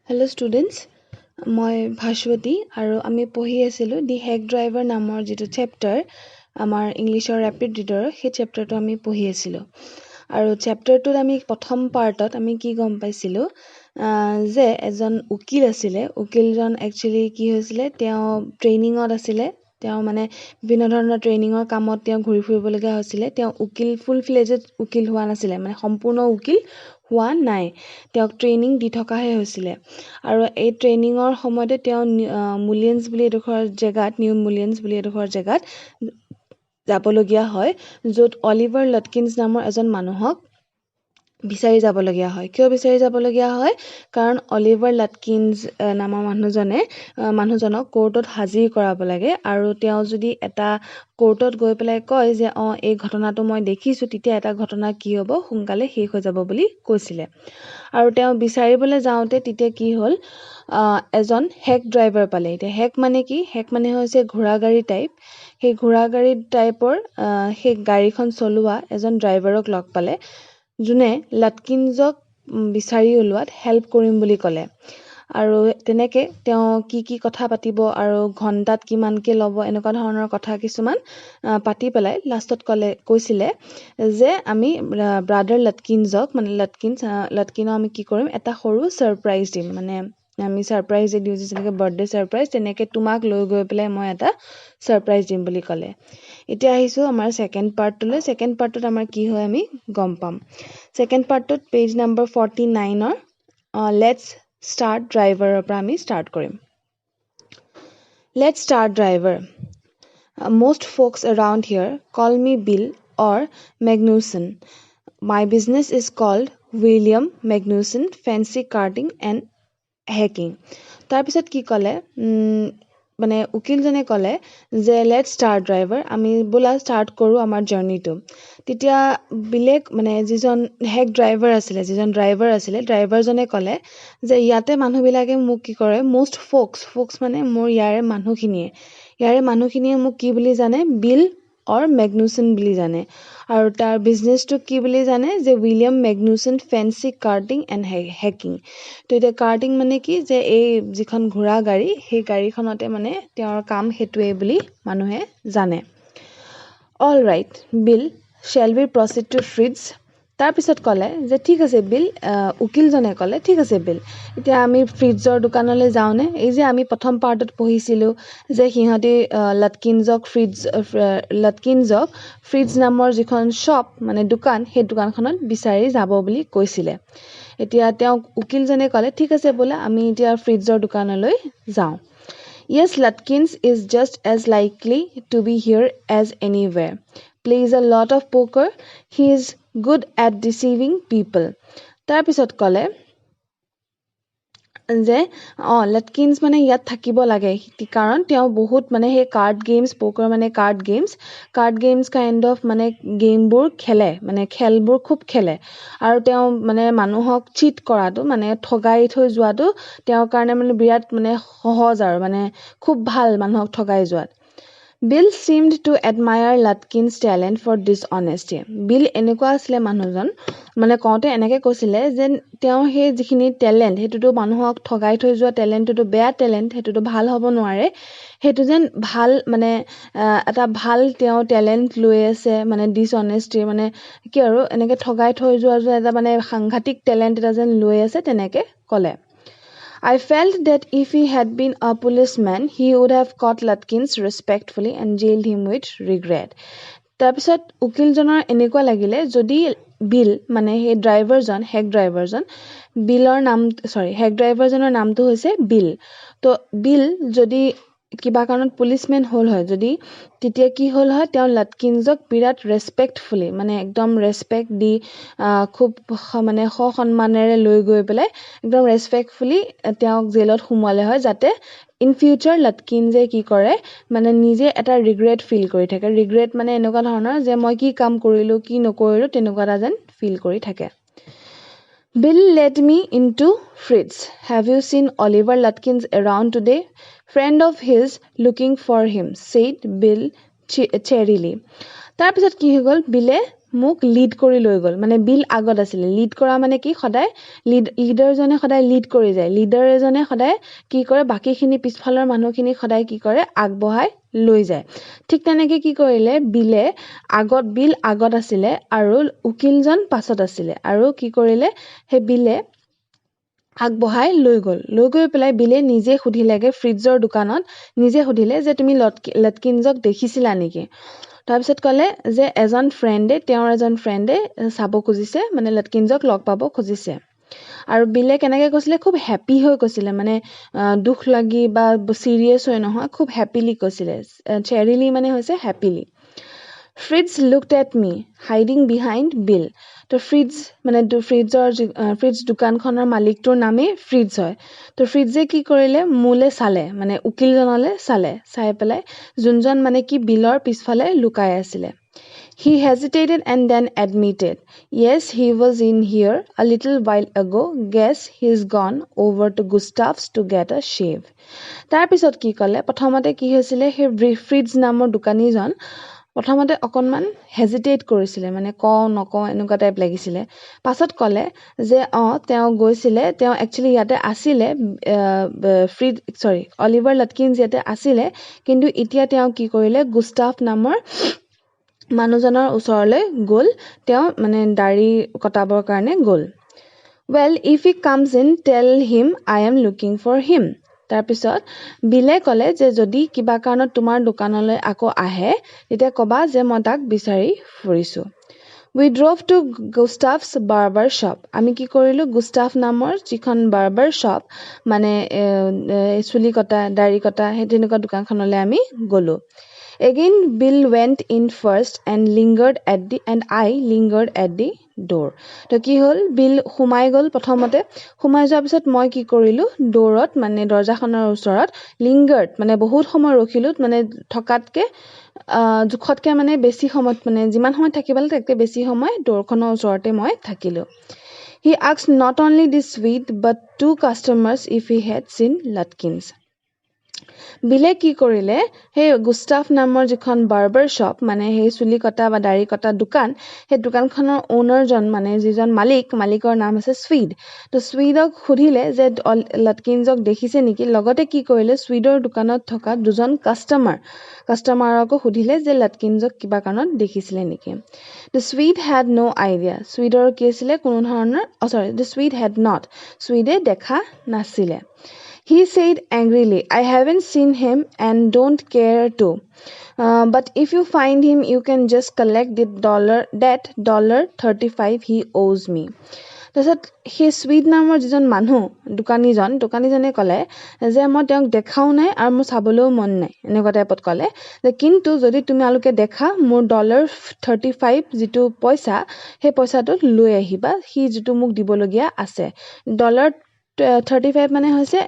Hello students, মই ভাস্বতী আৰু আমি পঢ়ি আছিলোঁ দি হেক ড্ৰাইভাৰ নামৰ যিটো চেপ্টাৰ আমাৰ ইংলিছৰ ৰেপিড ৰিডাৰ সেই চেপ্টাৰটো আমি পঢ়ি আছিলোঁ আৰু চেপ্টাৰটোত আমি প্ৰথম পাৰ্টত আমি কি গম পাইছিলোঁ যে এজন উকিল আছিলে উকিলজন একচুৱেলি কি হৈছিলে তেওঁ ট্ৰেইনিঙত আছিলে তেওঁ মানে বিভিন্ন ধৰণৰ ট্ৰেইনিঙৰ কামত তেওঁ ঘূৰি ফুৰিবলগীয়া হৈছিলে তেওঁ উকিল ফুল ফ্লেজড উকিল হোৱা নাছিলে মানে সম্পূৰ্ণ উকিল হোৱা নাই তেওঁক ট্ৰেইনিং দি থকাহে হৈছিলে আৰু এই ট্ৰেইনিঙৰ সময়তে তেওঁ মুলিয়েন্স বুলি এডোখৰ জেগাত নিউ মুলিয়েন্স বুলি এডোখৰ জেগাত যাবলগীয়া হয় য'ত অলিভাৰ লটকিন্স নামৰ এজন মানুহক বিচাৰি যাবলগীয়া হয় কিয় বিচাৰি যাবলগীয়া হয় কাৰণ অলিভাৰ লটকিন্স নামৰ মানুহজনক কোৰ্টত হাজিৰ কৰাব লাগে আৰু তেওঁ যদি এটা কোৰ্টত গৈ পেলাই কয় যে এই ঘটনাটো মই দেখিছোঁ তেতিয়া এটা ঘটনা কি হ'ব সোনকালে শেষ হৈ যাব বুলি কৈছিলে আৰু তেওঁ বিচাৰিবলৈ যাওঁতে তেতিয়া কি হ'ল এজন হেক ড্ৰাইভাৰ পালে এতিয়া হেক মানে কি হেক মানে হৈছে ঘোঁৰাগাড়ী টাইপ সেই ঘোঁৰাগাড়ী টাইপৰ সেই গাড়ীখন চলোৱা এজন ড্ৰাইভাৰক লগ পালে যোনে লটকিন্সক বিচাৰি ওলোৱাত হেল্প কৰিম বুলি ক'লে আৰু তেনেকৈ তেওঁ কি কথা পাতিব আৰু ঘণ্টাত কিমানকৈ ল'ব এনেকুৱা ধৰণৰ কথা কিছুমান পাতি পেলাই লাষ্টত কৈছিলে যে আমি ব্ৰাদাৰ লটকিন্সক মানে লটকিনক আমি কি কৰিম এটা সৰু ছাৰপ্ৰাইজ দিম মানে আমি ছাৰপ্ৰাইজ দিওঁ যেনেকৈ বাৰ্থডে ছাৰপ্ৰাইজ তেনেকৈ তোমাক লৈ গৈ পেলাই মই এটা ছাৰপ্ৰাইজ দিম বুলি ক'লে এতিয়া আহিছোঁ আমাৰ ছেকেণ্ড পাৰ্টটোলৈ ছেকেণ্ড পাৰ্টটোত আমাৰ কি হয় আমি গম পাম ছেকেণ্ড পাৰ্টটোত পেজ নম্বৰ 49ৰ লেটছ ষ্টাৰ্ট ড্ৰাইভাৰৰ পৰা আমি ষ্টাৰ্ট কৰিম let's start driver most folks around here call me Bill or Magnuson. My business is called William Magnuson Fancy Karting and Hacking. তাৰপিছত কি ক'লে মানে উকিলজনে ক'লে যে লেটছ ষ্টাৰ্ট ড্ৰাইভাৰ আমি বোলা ষ্টাৰ্ট কৰোঁ আমাৰ জাৰ্নিটো তেতিয়া বিলেক মানে যিজন হেক ড্ৰাইভাৰ আছিলে ড্ৰাইভাৰজনে ক'লে যে ইয়াতে মানুহবিলাকে মোক কি কৰে most folks মানে মোৰ ইয়াৰে মানুহখিনিয়ে মোক কি বুলি জানে বিল অৰ মেগনুচন বুলি জানে আৰু তাৰ বিজনেছটো কি বুলি জানে যে William Magnuson fancy carting and hacking তো এতিয়া কাৰ্টিং মানে কি যে এই যিখন ঘোঁৰা গাড়ী সেই গাড়ীখনতে মানে তেওঁৰ কাম সেইটোৱে বুলি মানুহে জানে অল ৰাইট বিল শ্বেল বি প্ৰচিড টু ফ্ৰিডছ তাৰপিছত ক'লে যে ঠিক আছে বিল উকিলজনে ক'লে ঠিক আছে বিল এতিয়া আমি ফ্ৰিজৰ দোকানলৈ যাওঁনে এই যে আমি প্ৰথম পাৰ্টত পঢ়িছিলোঁ যে সিহঁতি লটকিন্সক ফ্ৰিজ নামৰ যিখন শ্বপ মানে দোকান সেই দোকানখনত বিচাৰি যাব বুলি কৈছিলে এতিয়া তেওঁক উকিলজনে ক'লে ঠিক আছে বোলে আমি এতিয়া ফ্ৰিজৰ দোকানলৈ যাওঁ Yes, Lutkins is just as likely to be here as anywhere. Plays a lot of poker. He is good at deceiving people. তাৰপিছত ক'লে যে লটকিন্স মানে ইয়াত থাকিব লাগে কাৰণ তেওঁ বহুত মানে সেই কাৰ্ড গেমছ পোকাৰ মানে কাৰ্ড গেমছ কাইণ্ড অফ মানে গেমবোৰ খেলে মানে খেলবোৰ খুব খেলে আৰু তেওঁ মানে মানুহক চিট কৰাটো মানে ঠগাই থৈ যোৱাটো তেওঁৰ কাৰণে মানে বিৰাট মানে সহজ আৰু মানে খুব ভাল মানুহক ঠগাই যোৱাত বিল seemed to admire Lutkins' talent for dishonesty. বিল এনেকুৱা আছিলে মানুহজন মানে কওঁতে এনেকৈ কৈছিলে যে তেওঁ সেই যিখিনি টেলেণ্ট সেইটোতো মানুহক ঠগাই থৈ যোৱা টেলেণ্টটোতো বেয়া টেলেণ্ট সেইটোতো ভাল হ'ব নোৱাৰে সেইটো যেন ভাল মানে এটা ভাল তেওঁ টেলেণ্ট লৈ আছে মানে ডিছঅনেষ্টি মানে কি আৰু এনেকৈ ঠগাই থৈ যোৱা এটা মানে সাংঘাতিক টেলেণ্ট এটা যেন লৈ আছে তেনেকৈ ক'লে I felt that if he had been a policeman, he would have caught Lutkins respectfully and jailed him with regret. তাৰপিছত উকিলজনৰ এনেকুৱা লাগিলে যদি বিল মানে সেই হেক ড্ৰাইভাৰজনৰ নামটো হৈছে বিল তো বিল যদি কিবা কাৰণত পুলিচমেন হ'ল হয় যদি তেতিয়া কি হ'ল হয় তেওঁ লটকিন্সক বিৰাট ৰেচপেক্টফুলি মানে একদম ৰেচপেক্ট দি খুব মানে সন্মানেৰে লৈ গৈ পেলাই একদম ৰেচপেক্টফুলি তেওঁক জেলত সোমোৱালে হয় যাতে ইন ফিউচাৰ লটকিন্সে কি কৰে মানে নিজে এটা ৰিগ্ৰেট ফিল কৰি থাকে ৰিগ্ৰেট মানে এনেকুৱা ধৰণৰ যে মই কি কাম কৰিলোঁ কি নকৰিলোঁ তেনেকুৱা এটা যেন ফিল কৰি থাকে Bill led me into Fritz. Have you seen Oliver Lutkins around today? Friend of his looking for him, said Bill cheerily. তাৰপিছত কি হৈ গ'ল বিলে মোক লিড কৰি লৈ গ'ল মানে বিল আগত আছিলে লিড কৰা মানে কি সদায় লিডাৰজনে সদায় লিড কৰি যায় লিডাৰ এজনে সদায় কি কৰে বাকিখিনি পিছফালৰ মানুহখিনি সদায় কি কৰে আগবঢ়াই লৈ যায় ঠিক তেনেকে কি কৰিলে বিল আগত আছিলে আৰু উকিলজন পাছত আছিলে আৰু কি কৰিলে হে বিলে আগবঢ়াই লৈ গৈ পেলাই বিলে নিজে সুধিলেগে ফ্ৰিজৰ দোকানত নিজে সুধিলে যে তুমি লটকিনজক দেখিছিলা নেকি তাৰপিছত ক'লে যে তেওঁৰ এজন ফ্ৰেণ্ডে চাব খুজিছে মানে লটকিনজক লগ পাব খুজিছে আৰু বিলে কেনেকৈ কৈছিলে খুব হেপী হৈ কৈছিলে মানে দুখ লাগি বা চিৰিয়াছ হৈ নহয় খুব হেপিলি কৈছিলে চেৰিলি মানে হৈছে happily Fritz looked at me hiding behind Bill তো ফ্ৰিজ দোকানখনৰ মালিকটোৰ নামেই ফ্ৰিজ হয় তো ফ্ৰিজে কি কৰিলে মোলে চালে মানে উকিলজনলে চাই পেলাই যোনজন মানে কি বিলৰ পিছফালে লুকাই আছিলে He hesitated and then admitted, yes, he was in here a little while ago. Guess he's gone over to Gustav's to get a shave. তাৰপিছত কি ক'লে প্ৰথমতে কি হৈছিলে সেই ফ্ৰিজ নামৰ দোকানীজন প্ৰথমতে অকণমান হেজিটেট কৰিছিলে মানে নকওঁ এনেকুৱা টাইপ লাগিছিলে পাছত ক'লে যে তেওঁ গৈছিলে তেওঁ একচুৱেলি ইয়াতে আছিলে অলিভাৰ লটকিনছ ইয়াতে আছিলে কিন্তু এতিয়া তেওঁ কি কৰিলে গুষ্টাফ নামৰ মানুহজনৰ ওচৰলৈ গ'ল তেওঁ মানে দাড়ি কটাবৰ কাৰণে গ'ল well if he comes in tell him I am looking for him তাৰপিছত বিলে ক'লে যে যদি কিবা কাৰণত তোমাৰ দোকানলৈ আকৌ আহে তেতিয়া ক'বা যে মই তাক বিচাৰি ফুৰিছো we drove to Gustav's barber shop আমি কি কৰিলো গুষ্টাফ নামৰ যিখন বাৰ্বাৰ shop মানে চুলি কটা দাড়ি কটা সেই তেনেকুৱা দোকানখনলৈ আমি গ'লো Again, Bill went in first and I lingered at the door. তো কি হ'ল বিল সোমাই গ'ল প্ৰথমতে সোমাই যোৱাৰ পিছত মই কি কৰিলো ডোৰত মানে দৰজাখনৰ ওচৰত লিংগাৰ্ড মানে বহুত সময় ৰখিলো মানে থকাতকে জুখতকে মানে বেছি সময়ত মানে যিমান সময় থাকিবলে তাতকে বেছি সময় ডোৰখনৰ ওচৰতে মই থাকিলো He asked not only the Swede but two customers if he had seen Lutkins. বিলে কি কৰিলে সেই গুষ্টাফ নামৰ যিখন বাৰ্বাৰ শ্বপ মানে সেই চুলি কটা বা দাড়ি কটা দোকান সেই দোকানখনৰ ওনাৰজন মানে যিজন মালিকৰ নাম আছে স্বীড তো স্বীডক সুধিলে যে লটকিনজক দেখিছে নেকি লগতে কি কৰিলে স্বীডৰ দোকানত থকা দুজন কাষ্টমাৰকো সুধিলে যে লটকিনজক কিবা কাৰণত দেখিছিলে নেকি The Swede had no idea স্বীডৰ কি আছিলে কোনো ধৰণৰ the Swede had not স্বীডে দেখা নাছিলে He said angrily, I haven't seen him and don't care to. But if you find him, you can just collect that $35 he owes me. তাৰপিছত সেই স্বীড নামৰ যিজন মানুহ দোকানীজনে ক'লে যে মই তেওঁক দেখাও নাই আৰু মোৰ চাবলৈও মন নাই এনেকুৱা টাইপত ক'লে যে কিন্তু যদি তোমালোকে দেখা মোৰ $35 যিটো পইচা সেই পইচাটো লৈ আহিবা সি যিটো মোক দিবলগীয়া আছে $35 মানে হৈছে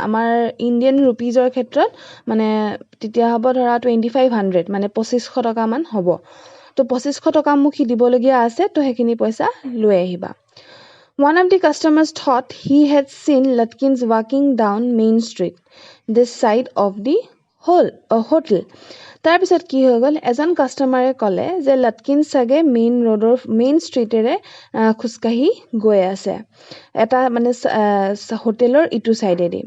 আমাৰ ইণ্ডিয়ান ৰুপিজৰ ক্ষেত্ৰত মানে তেতিয়া হ'ব ধৰা 2500 মানে 2500 টকা মান হ'ব তো 2500 টকা মোক দিবলগীয়া আছে তো সেইখিনি পইচা লৈ আহিবা One of the customers thought he had seen Lutkins walking down Main Street this side of the hotel তাৰপিছত কি হৈ গ'ল এজন কাষ্টমাৰে ক'লে যে লটকিন চাগে মেইন ষ্ট্ৰীটেৰে খুচকাহি গৈ আছে এটা মানে হোটেলৰ ইটো সাইডেদি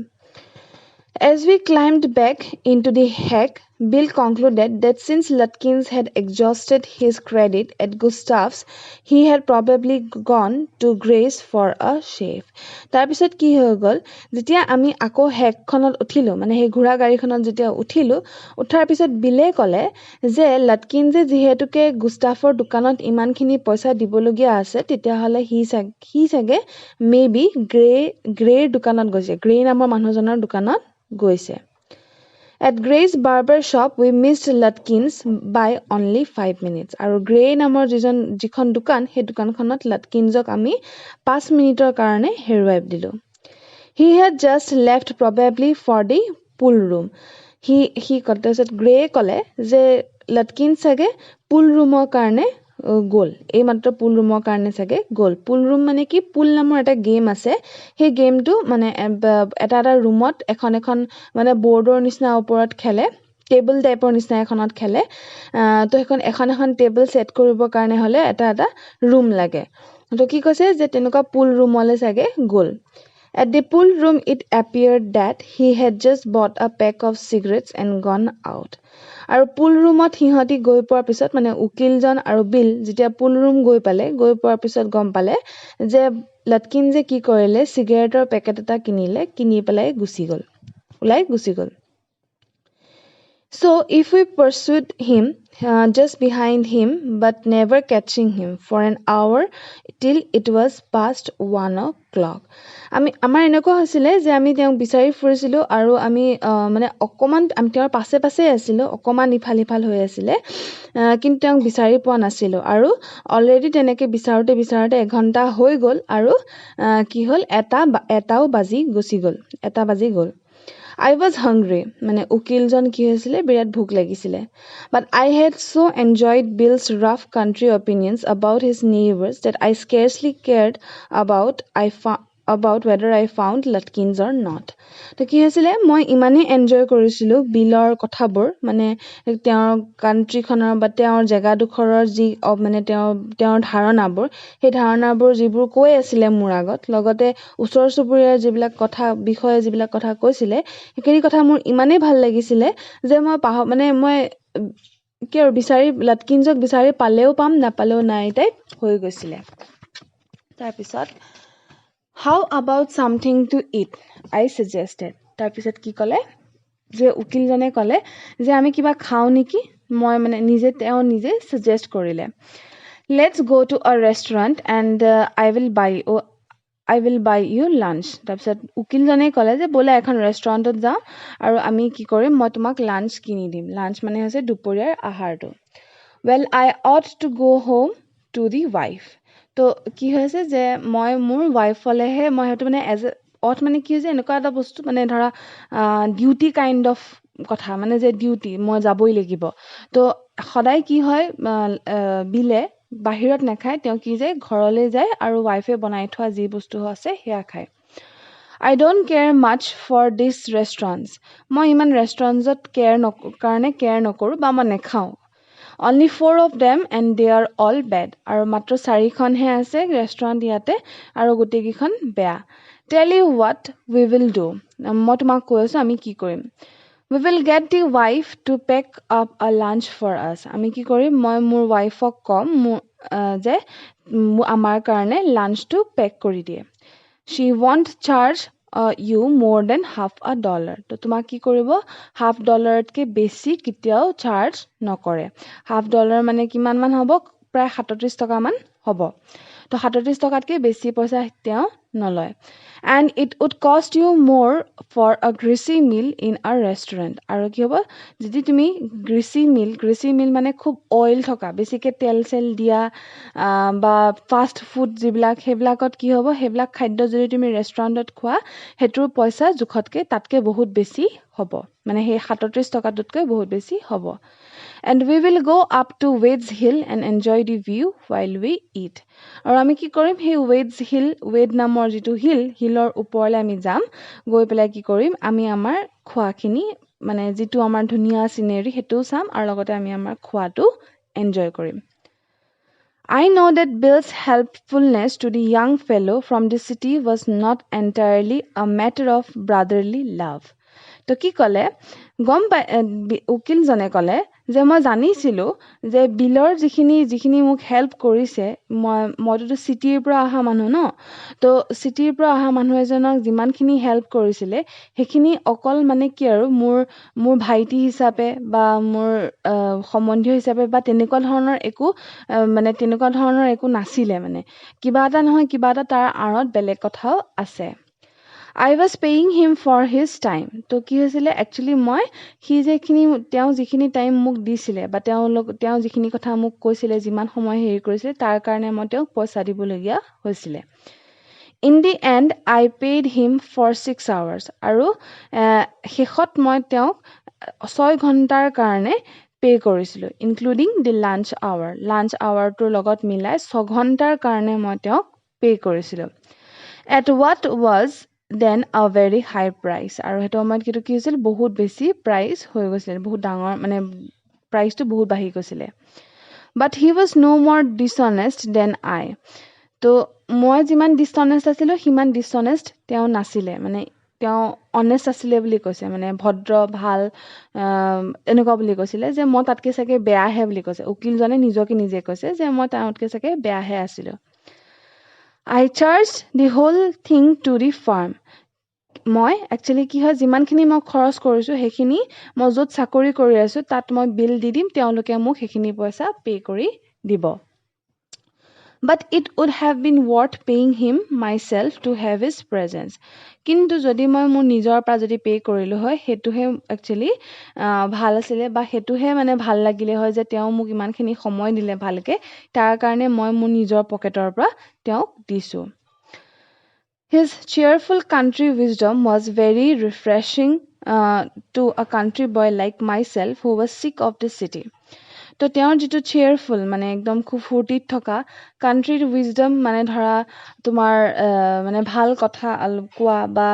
As we climbed back into the hack, Bill concluded that since Lutkins had exhausted his credit at Gustav's, he had probably gone to Grace for a shave. তাৰপিছত কি হৈ গ'ল যেতিয়া আমি আকৌ হেকখনত উঠিলো মানে সেই ঘোঁৰা গাড়ীখনত যেতিয়া উঠাৰ পিছত বিলে ক'লে যে লটকিনজে যিহেতুকে গুষ্টাফৰ দোকানত ইমানখিনি পইচা দিবলগীয়া আছে তেতিয়াহ'লে সি চাগে মেবি গ্ৰেৰ দোকানত গৈছে গ্ৰে নামৰ মানুহজনৰ দোকানত গৈছে At Gray's barber shop we missed Lutkins by only 5 minutes আৰু গ্ৰে নামৰ যিখন দোকান সেই দোকানখনত লটকিনজক আমি 5 মিনিটৰ কাৰণে হেৰুৱাই দিলো He had just left probably for the pool room he তাৰপিছত গ্ৰে ক'লে যে লটকিন চাগে পুল ৰুমৰ কাৰণে গ'ল এই মাত্ৰ পুল ৰুমৰ কাৰণে চাগে গ'ল পুল ৰুম মানে কি পুল নামৰ এটা গেম আছে সেই গেমটো মানে এটা ৰুমত এখন মানে বৰ্ডৰ নিচিনা ওপৰত খেলে টেবল টাইপৰ নিচিনা এখনত খেলে তো এখন টেবল ছেট কৰিবৰ কাৰণে হ'লে এটা ৰুম লাগে তো কি কৈছে যে তেনেকুৱা পুল ৰুমলৈ চাগে গ'ল At the pool room it appeared that he had just bought a pack of cigarettes and gone out আৰু পুল ৰুমত সিহঁতি গৈ পোৱাৰ পিছত মানে উকিলজন আৰু বিল যেতিয়া পুল ৰুম গৈ পোৱাৰ পিছত গম পালে যে লটকিন যে কি কৰিলে সিগাৰেটৰ পেকেট এটা কিনি পেলাই ওলাই গুচি গ'ল So if we pursued him just behind him but never catching him for an hour till it was past 1 o'clock আমাৰ এনেকুৱা হৈছিলে যে আমি তেওঁক বিচাৰি ফুৰিছিলো আৰু আমি মানে অকমান আমি তেওঁৰ পাছে আছিলো অকমান ইফাল হৈ আছিলে কিন্তু তেওঁক বিচাৰি পোৱা নাছিলো আৰু অলৰেডি তেনেকে বিচাৰোতে এঘণ্টা হৈ গ'ল আৰু কি হ'ল এটাও বাজি গ'ল I was hungry মানে উকিলজন কি হৈছিলে বিৰাট ভোক লাগিছিলে but I had so enjoyed Bill's rough country opinions about his neighbors that I scarcely cared about whether I found Lutkins or not তো কি হৈছিলে মই ইমানেই এনজয় কৰিছিলো বিলৰ কথাবোৰ মানে তেওঁৰ কান্ট্ৰিখনৰ বা তেওঁৰ জেগাডোখৰৰ যি মানে তেওঁৰ ধাৰণাবোৰ সেই ধাৰণাবোৰ যিবোৰ কৈ আছিলে মোৰ আগত লগতে ওচৰ চুবুৰীয়াৰ যিবিলাক কথা কৈছিলে সেইখিনি কথা মোৰ ইমানেই ভাল লাগিছিলে যে মই মই কি আৰু লটকিনজক বিচাৰি পালেও পাম নাপালেও নাই টাইপ হৈ গৈছিলে তাৰপিছত How about something to eat? I suggested. তাৰপিছত কি ক'লে যে উকিলজনে ক'লে যে আমি কিবা খাওঁ নেকি মই মানে তেওঁ নিজে suggest কৰিলে Let's go to a restaurant and I will buy you lunch. তাৰপিছত উকিলজনে ক'লে যে ব'লা এখন ৰেষ্টুৰেণ্টত যাওঁ আৰু আমি কি কৰিম মই তোমাক লাঞ্চ কিনি দিম লাঞ্চ মানে হৈছে দুপৰীয়াৰ আহাৰটো Well, I ought to go home to the wife. তো কি হৈছে যে মই মোৰ ৱাইফলেহে মই হয়তো মানে মানে কি হৈছে এনেকুৱা এটা বস্তু মানে ধৰা ডিউটি কাইণ্ড অফ কথা মানে যে ডিউটি মই যাবই লাগিব তো সদায় কি হয় বিলে বাহিৰত নাখায় তেওঁ কি যায় ঘৰলৈ যায় আৰু ৱাইফে বনাই থোৱা যি বস্তু আছে সেয়া খায় I don't care much for these restaurants. মই ইমান ৰেষ্টুৰেণ্টত কেয়াৰ নকৰো বা মই নেখাওঁ Only 4 of them and they are all bad. আৰু মাত্ৰ 4খনহে আছে ৰেষ্টুৰেণ্ট ইয়াতে আৰু গোটেইকেইখন বেয়া Tell you what we will do. মই তোমাক কৈ আছো আমি কি কৰিম We will get the wife to pack up a lunch for us. আমি কি কৰিম মই মোৰ ৱাইফক কম যে আমাৰ কাৰণে লাঞ্চটো পেক কৰি দিয়ে She won't charge you more than $50. তো তোমাক কি কৰিব $50কে বেছি কেতিয়াও চাৰ্জ নকৰে $50 মানে কিমান মান হ'ব প্ৰায় 37 টকা মান হ'ব তো 37 টকাতকে বেছি পইচা তেওঁ নলয় and it would cost you more for a greasy meal in a restaurant আৰু কি হ'ব যদি তুমি greasy meal মানে খুব অইল থকা বেছিকে তেল দিয়া বা ফাষ্ট ফুড সেইবিলাকত কি হ'ব সেইবিলাক খাদ্য যদি তুমি ৰেষ্টুৰেণ্টত খোৱা হেতুৰ পইচা জুখতকে তাতকে বহুত বেছি হ'ব মানে সেই 37 টকাতকৈ বহুত বেছি হ'ব And we will go up to Wades Hill and enjoy the view while we eat. আৰু আমি কি কৰিম সেই Wade নামৰ যিটো হিলৰ ওপৰলৈ আমি যাম গৈ পেলাই কি কৰিম আমি আমাৰ খোৱাখিনি মানে যিটো আমাৰ ধুনীয়া সিনেৰি হেতুও চাম আৰু লগতে আমি আমাৰ খোৱাটো এনজয় কৰিম I know that Bill's helpfulness to the young fellow from the city was not entirely a matter of brotherly love. তো কি ক'লে উকিলজনে ক'লে যে মই জানিছিলো যে বিলৰ যিখিনি মোক হেল্প কৰিছে মইতো চিটিৰ পৰা অহা মানুহ ন তো চিটিৰ পৰা অহা মানুহ এজনক যিমানখিনি হেল্প কৰিছিলে সেইখিনি অকল মানে কি আৰু মোৰ ভাইটি হিচাপে বা মোৰ সম্বন্ধীয় হিচাপে বা তেনেকুৱা ধৰণৰ একো নাছিলে মানে কিবা এটা নহয় কিবা এটা তাৰ আঁৰত বেলেগ কথাও আছে I was paying him for his time. তো কি হৈছিলে একচুৱেলি মই তেওঁ যিখিনি টাইম মোক দিছিলে বা তেওঁ যিখিনি কথা মোক কৈছিলে যিমান সময় হেৰি কৰিছিলে তাৰ কাৰণে মই তেওঁক পইচা দিবলগীয়া হৈছিলে In the end, I paid him for 6 hours. আৰু শেষত মই তেওঁক 6 ঘণ্টাৰ কাৰণে পে কৰিছিলো ইনক্লুডিং দি লাঞ্চ আৱাৰটোৰ লগত মিলাই 6 ঘণ্টাৰ কাৰণে মই তেওঁক পে কৰিছিলো At what was দেন আ ভেৰি হাই প্ৰাইচ আৰু সেইটো সময়ত কিন্তু কি হৈছিল বহুত বেছি প্ৰাইচ হৈ গৈছিলে বহুত ডাঙৰ মানে প্ৰাইচটো বহুত বাঢ়ি গৈছিলে বাট হি ৱাজ ন' মোৰ ডিছঅনেষ্ট দেন আই তো মই যিমান ডিছঅনেষ্ট আছিলোঁ সিমান ডিছঅনেষ্ট তেওঁ নাছিলে মানে তেওঁ অনেষ্ট আছিলে বুলি কৈছে মানে ভদ্ৰ ভাল এনেকুৱা বুলি কৈছিলে যে মই তাতকৈ চাগে বেয়াহে বুলি কৈছে উকিলজনে নিজকে নিজে কৈছে যে মই তেওঁতকৈ চাগে বেয়াহে আছিলোঁ I charged the whole thing to the firm. মই একচুৱেলি কি হয় যিমানখিনি মই খৰচ কৰিছোঁ সেইখিনি মই য'ত চাকৰি কৰি আছোঁ তাত মই বিল দি দিম তেওঁলোকে মোক সেইখিনি পইচা পে' কৰি দিব But it would have been worth paying him myself to have his presence. কিন্তু যদি মই মোৰ নিজৰ পৰা যদি পে' কৰিলোঁ হয় সেইটোহে একচুৱেলি ভাল আছিলে বা সেইটোহে মানে ভাল লাগিলে হয় যে তেওঁ মোক ইমানখিনি সময় দিলে ভালকৈ তাৰ কাৰণে মই মোৰ নিজৰ পকেটৰ পৰা তেওঁক দিছোঁ His cheerful country wisdom was very refreshing to a country boy like myself who was sick of the city. তো তেওঁৰ যিটো চেয়াৰফুল মানে একদম খুব ফূৰ্তিত থকা কাণ্ট্ৰিৰ উইজডম মানে ধৰা তোমাৰ মানে ভাল কথা কোৱা বা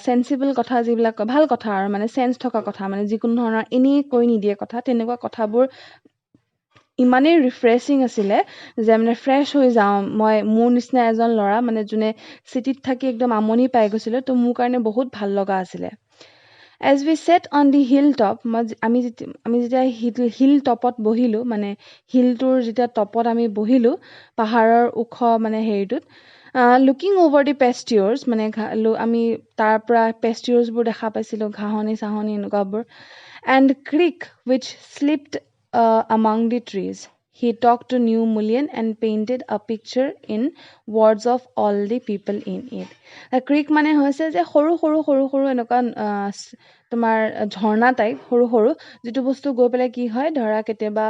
চেন্সিবল কথা যিবিলাক ভাল কথা আৰু মানে চেন্স থকা কথা মানে যিকোনো ধৰণৰ এনেই কৈ নিদিয়ে কথা তেনেকুৱা কথাবোৰ ইমানেই ৰিফ্ৰেছিং আছিলে যে মানে ফ্ৰেছ হৈ যাওঁ মই মোৰ নিচিনা এজন ল'ৰা মানে যোনে চিটিত থাকি একদম আমনি পাই গৈছিলে তো মোৰ কাৰণে বহুত ভাল লগা আছিলে As we sat on the hilltop, আমি যেতিয়া হিল টপত বহিলোঁ মানে হিলটোৰ যেতিয়া টপত আমি বহিলোঁ পাহাৰৰ ওখ মানে হেৰিটোত লুকিং অভাৰ দি পেষ্টিয়ৰ্ছ মানে আমি তাৰ পৰা পেষ্টিয়ৰ্ছবোৰ দেখা পাইছিলোঁ ঘাঁহনি চাহনি এনেকুৱাবোৰ and Crick wish slipped among the trees. He talked to New Mullion and painted a picture in words of all the people in it. Crick মানে হৈছে যে সৰু সৰু সৰু সৰু এনেকুৱা তোমাৰ ঝৰ্ণা টাইপ সৰু সৰু যিটো বস্তু গৈ পেলাই কি হয় ধৰা কেতিয়াবা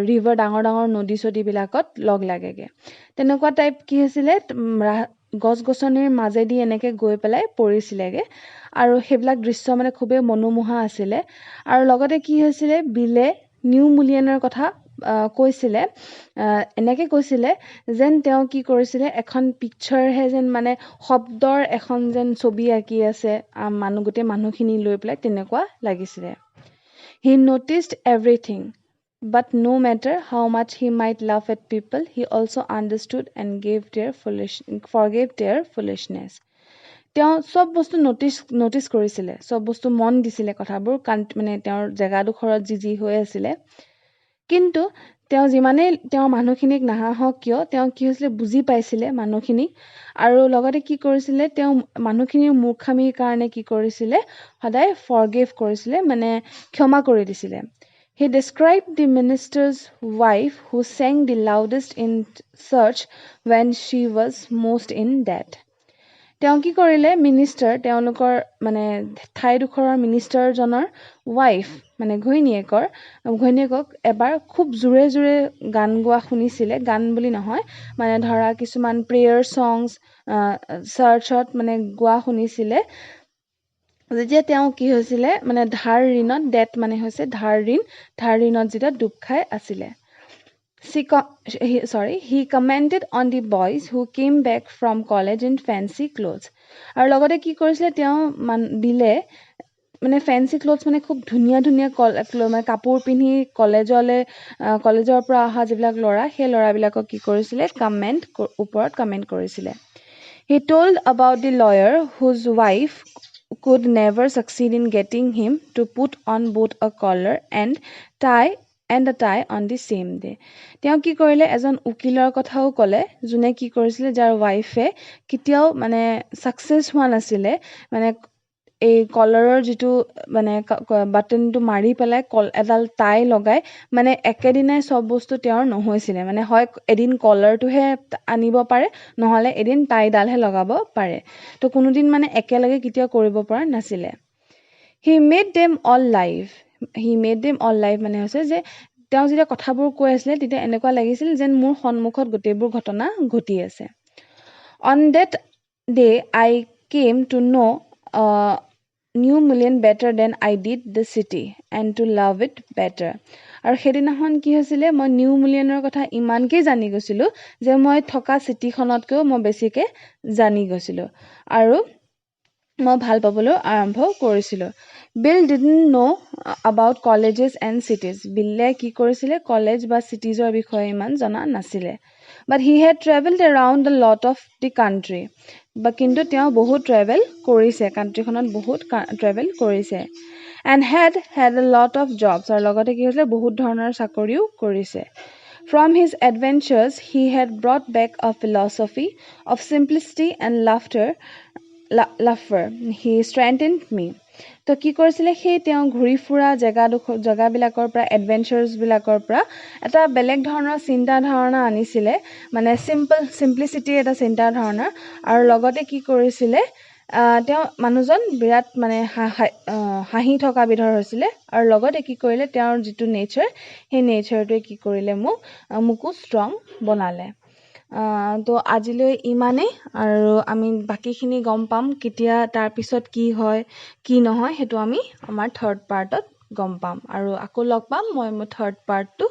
ৰিভাৰ ডাঙৰ ডাঙৰ নদী চদীবিলাকত লগ লাগেগৈ তেনেকুৱা টাইপ কি হৈছিলে গছ গছনিৰ মাজেদি এনেকৈ গৈ পেলাই পৰিছিলেগৈ আৰু সেইবিলাক দৃশ্য মানে খুবেই মনোমোহা আছিলে আৰু লগতে কি হৈছিলে বিলে নিউ মুলিয়নৰ কথা কৈছিলে এনেকৈ কৈছিলে যেন তেওঁ কি কৰিছিলে এখন পিকচাৰহে যেন মানে শব্দৰ এখন যেন ছবি আঁকি আছে গোটেই মানুহখিনি লৈ পেলাই তেনেকুৱা লাগিছিলে He noticed everything but no matter how much he might laugh at people he also understood and forgave their foolishness তেওঁ চব বস্তু নটিচ কৰিছিলে চব বস্তু মন দিছিলে কথাবোৰ মানে তেওঁৰ জেগাডোখৰত যি হৈ আছিলে কিন্তু তেওঁ যিমানেই তেওঁ মানুহখিনিক নাহাহক কিয় তেওঁ কি হৈছিলে বুজি পাইছিলে মানুহখিনিক আৰু লগতে কি কৰিছিলে তেওঁ মানুহখিনিৰ মূৰ্খামিৰ কাৰণে কি কৰিছিলে সদায় ফৰগিভ কৰিছিলে মানে ক্ষমা কৰি দিছিলে He described the minister's wife who sang the loudest in church when she was most in debt. তেওঁ কি কৰিলে মিনিষ্টাৰ তেওঁলোকৰ মানে ঠাইডোখৰৰ মিনিষ্টাৰজনৰ ৱাইফ মানে ঘৈণীয়েকক এবাৰ খুব জোৰে জোৰে গান গোৱা শুনিছিলে গান বুলি নহয় মানে ধৰা কিছুমান প্ৰেয়াৰ ছংছ চাৰ্চত মানে গোৱা শুনিছিলে যেতিয়া তেওঁ কি হৈছিলে মানে ধাৰ ঋণত ডেট মানে হৈছে ধাৰ ঋণত যেতিয়া ডুব খাই আছিলে he commented on the boys who came back from college in fancy clothes আৰু লগতে কি কৰিছিলে তেওঁ বিলে মানে ফেন্সি ক্লথছ মানে খুব ধুনীয়া ধুনীয়া মানে কাপোৰ পিন্ধি কলেজৰ পৰা অহা যিবিলাক ল'ৰা সেই ল'ৰাবিলাকক কি কৰিছিলে ওপৰত কমেণ্ট কৰিছিলে He told about the lawyer whose wife could never succeed in getting him to put on both a collar and a tie on the same day. তেওঁ কি কৰিলে এজন উকিলৰ কথাও ক'লে যোনে কি কৰিছিলে যাৰ ৱাইফে কেতিয়াও মানে ছাকচেছ হোৱা নাছিলে মানে এই কলাৰৰ যিটো মানে বাটনটো মাৰি পেলাই এডাল টাই লগাই মানে একেদিনাই চব বস্তু তেওঁৰ নহৈছিলে মানে হয় এদিন কলাৰটোহে আনিব পাৰে নহ'লে এদিন টাইডালহে লগাব পাৰে তো কোনোদিন মানে একেলগে কেতিয়াও কৰিব পৰা নাছিলে He made them all live মানে হৈছে যে তেওঁ যেতিয়া কথাবোৰ কৈ আছিলে তেতিয়া এনেকুৱা লাগিছিল যেন মোৰ সন্মুখত গোটেইবোৰ ঘটনা ঘটি আছে On that day I came to know New Mullion better than I did the city and to love it better আৰু সেইদিনাখন কি হৈছিলে মই নিউ মুলিয়নৰ কথা ইমানকৈ জানি গৈছিলোঁ যে মই থকা চিটিখনতকৈও মই বেছিকৈ জানি গৈছিলোঁ আৰু মই ভাল পাবলৈ আৰম্ভ কৰিছিলোঁ Bill didn't know' about colleges and cities বিলে কি কৰিছিলে কলেজ বা চিটিজৰ বিষয়ে ইমান জনা নাছিলে but he had traveled around a lot of the country কিন্তু তেওঁ বহুত ট্ৰেভেল কৰিছে কাণ্ট্ৰিখনত বহুত ট্ৰেভেল কৰিছে and had a lot of jobs আৰু লগতে কি হৈছিলে বহুত ধৰণৰ চাকৰিও কৰিছে From his adventures, he had brought back a philosophy of simplicity and laughter. He strengthened me. তো কি কৰিছিলে সেই তেওঁ ঘূৰি ফুৰা জেগাবিলাকৰ পৰা এডভেঞ্চাৰ্ছবিলাকৰ পৰা এটা বেলেগ ধৰণৰ চিন্তাধাৰণা আনিছিলে মানে চিম্পলিচিটিৰ এটা চিন্তাধাৰণা আৰু লগতে কি কৰিছিলে তেওঁ মানুহজন বিৰাট মানে হাঁহি থকা বিধৰ হৈছিলে আৰু লগতে কি কৰিলে তেওঁৰ যিটো নেচাৰ সেই নেচাৰটোৱে কি কৰিলে মোকো ষ্ট্ৰং বনালে তো আজিলৈ ইমানেই আৰু আমি বাকীখিনি গম পাম কেতিয়া তাৰপিছত কি হয় কি নহয় সেইটো আমি আমাৰ থাৰ্ড পাৰ্টত গম পাম আৰু আকৌ লগ পাম মই মোৰ থাৰ্ড পাৰ্টটো